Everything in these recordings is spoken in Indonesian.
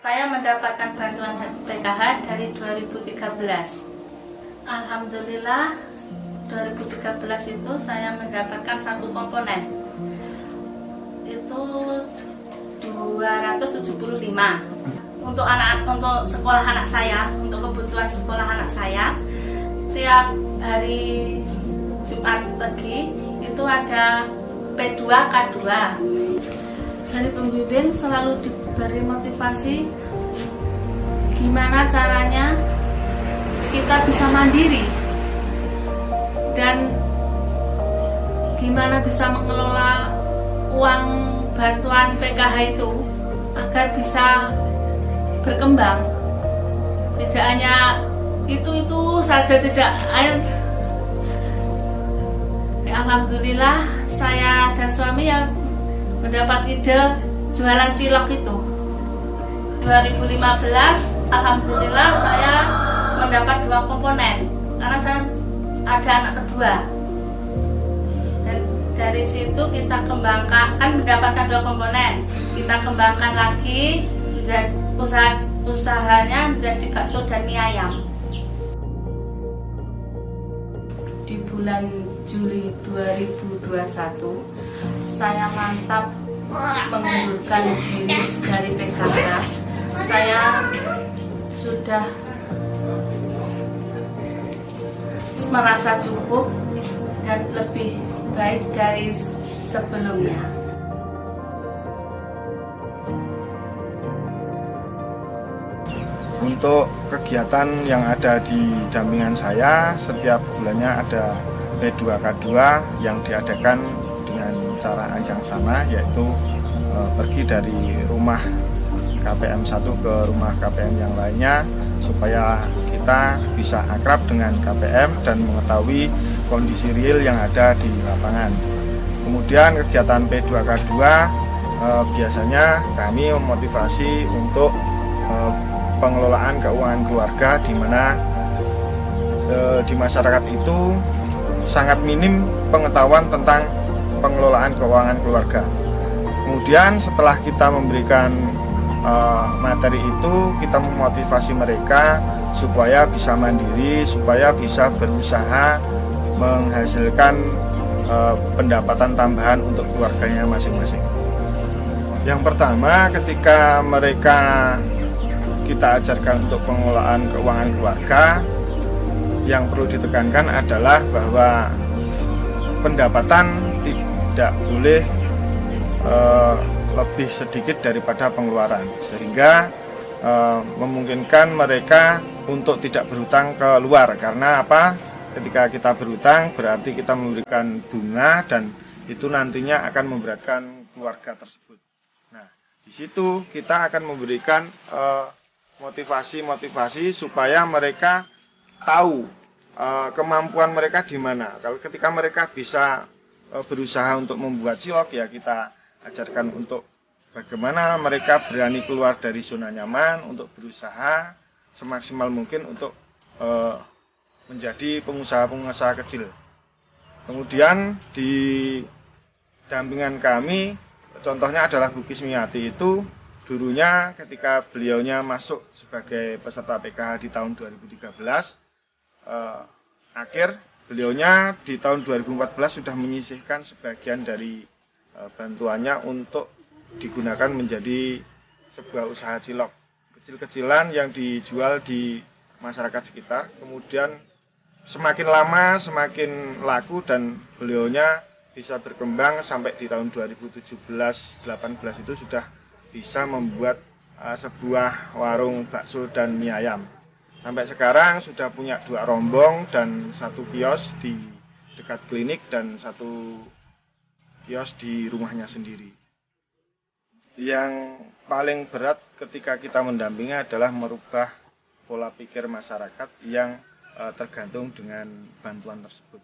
Saya mendapatkan bantuan PKH dari 2013. Alhamdulillah 2013 itu saya mendapatkan satu komponen. Itu 275 untuk sekolah anak saya, untuk kebutuhan sekolah anak saya. Tiap hari Jumat pagi itu ada P2 K2. Dari pembimbing selalu diberi motivasi gimana caranya kita bisa mandiri dan gimana bisa mengelola uang bantuan PKH itu agar bisa berkembang. Tidak hanya itu saja, tidak. Alhamdulillah saya dan suami ya mendapat ide jualan cilok itu. 2015 alhamdulillah saya mendapat 2 komponen karena saya ada anak kedua. Dan dari situ kita kembangkan, kan mendapatkan 2 komponen. Kita kembangkan lagi usahanya menjadi bakso dan mie ayam. Di bulan Juli 2021 saya mantap mengundurkan diri dari PKH. Saya sudah merasa cukup dan lebih baik dari sebelumnya. Untuk kegiatan yang ada di dampingan saya, setiap bulannya ada P2K2 yang diadakan dengan cara ajang sana, yaitu pergi dari rumah KPM 1 ke rumah KPM yang lainnya supaya kita bisa akrab dengan KPM dan mengetahui kondisi real yang ada di lapangan. Kemudian kegiatan P2K2 biasanya kami memotivasi untuk pengelolaan keuangan keluarga, di mana di masyarakat itu sangat minim pengetahuan tentang pengelolaan keuangan keluarga. Kemudian setelah kita memberikan materi itu, kita memotivasi mereka supaya bisa mandiri, supaya bisa berusaha menghasilkan pendapatan tambahan untuk keluarganya masing-masing. Yang pertama, ketika mereka kita ajarkan untuk pengelolaan keuangan keluarga, yang perlu ditekankan adalah bahwa pendapatan tidak boleh lebih sedikit daripada pengeluaran, sehingga memungkinkan mereka untuk tidak berhutang ke luar. Karena apa? Ketika kita berhutang berarti kita memberikan bunga dan itu nantinya akan memberatkan keluarga tersebut. Nah, di situ kita akan memberikan motivasi supaya mereka tahu kemampuan mereka di mana. Kalau ketika mereka bisa berusaha untuk membuat cilok, ya kita ajarkan untuk bagaimana mereka berani keluar dari zona nyaman untuk berusaha semaksimal mungkin untuk menjadi pengusaha-pengusaha kecil. Kemudian di dampingan kami, contohnya adalah Bu Kismiati itu dulunya ketika beliaunya masuk sebagai peserta PKH di tahun 2013, akhir beliaunya di tahun 2014 sudah menyisihkan sebagian dari bantuannya untuk digunakan menjadi sebuah usaha cilok kecil-kecilan yang dijual di masyarakat sekitar. Kemudian semakin lama semakin laku dan beliaunya bisa berkembang sampai di tahun 2017-18 itu sudah bisa membuat sebuah warung bakso dan mie ayam. Sampai sekarang sudah punya 2 rombong dan 1 kios di dekat klinik dan 1 kios di rumahnya sendiri. Yang paling berat ketika kita mendampingi adalah merubah pola pikir masyarakat yang tergantung dengan bantuan tersebut,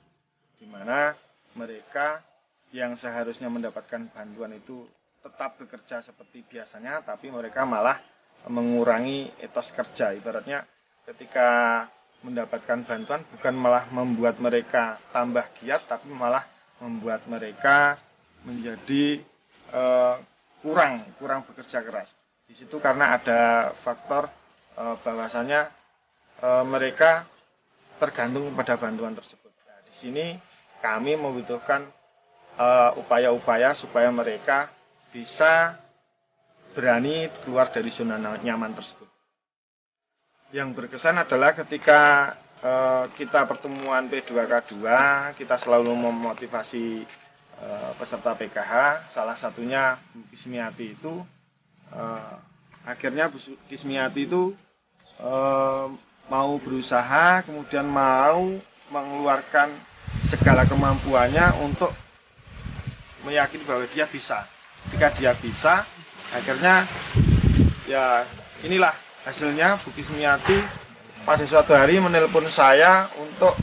di mana mereka yang seharusnya mendapatkan bantuan itu tetap bekerja seperti biasanya, tapi mereka malah mengurangi etos kerja. Ibaratnya ketika mendapatkan bantuan bukan malah membuat mereka tambah giat, tapi malah membuat mereka menjadi kurang bekerja keras. di situ karena ada faktor bahwasanya mereka tergantung pada bantuan tersebut. Nah, di sini kami membutuhkan upaya-upaya supaya mereka bisa berani keluar dari zona nyaman tersebut. Yang berkesan adalah ketika kita pertemuan P2K2, kita selalu memotivasi peserta PKH, salah satunya Bu Kismiati itu, akhirnya Bu Kismiati itu mau berusaha, kemudian mau mengeluarkan segala kemampuannya untuk meyakini bahwa dia bisa. Ketika dia bisa, akhirnya ya inilah hasilnya. Bu Kismiati pada suatu hari menelpon saya untuk,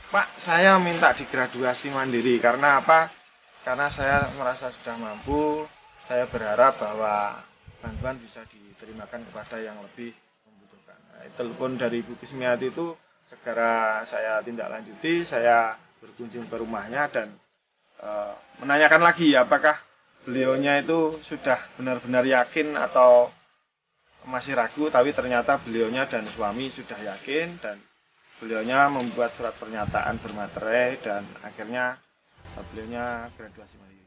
Pak, saya minta digraduasi mandiri. Karena apa? Karena saya merasa sudah mampu, saya berharap bahwa bantuan bisa diterimakan kepada yang lebih membutuhkan. Nah, telepon dari Bu Kismiati itu segera saya tindak lanjuti, saya berkunjung ke rumahnya dan menanyakan lagi apakah beliaunya itu sudah benar-benar yakin atau masih ragu, tapi ternyata beliaunya dan suami sudah yakin dan beliaunya membuat surat pernyataan bermaterai dan akhirnya beliaunya graduasi mandiri.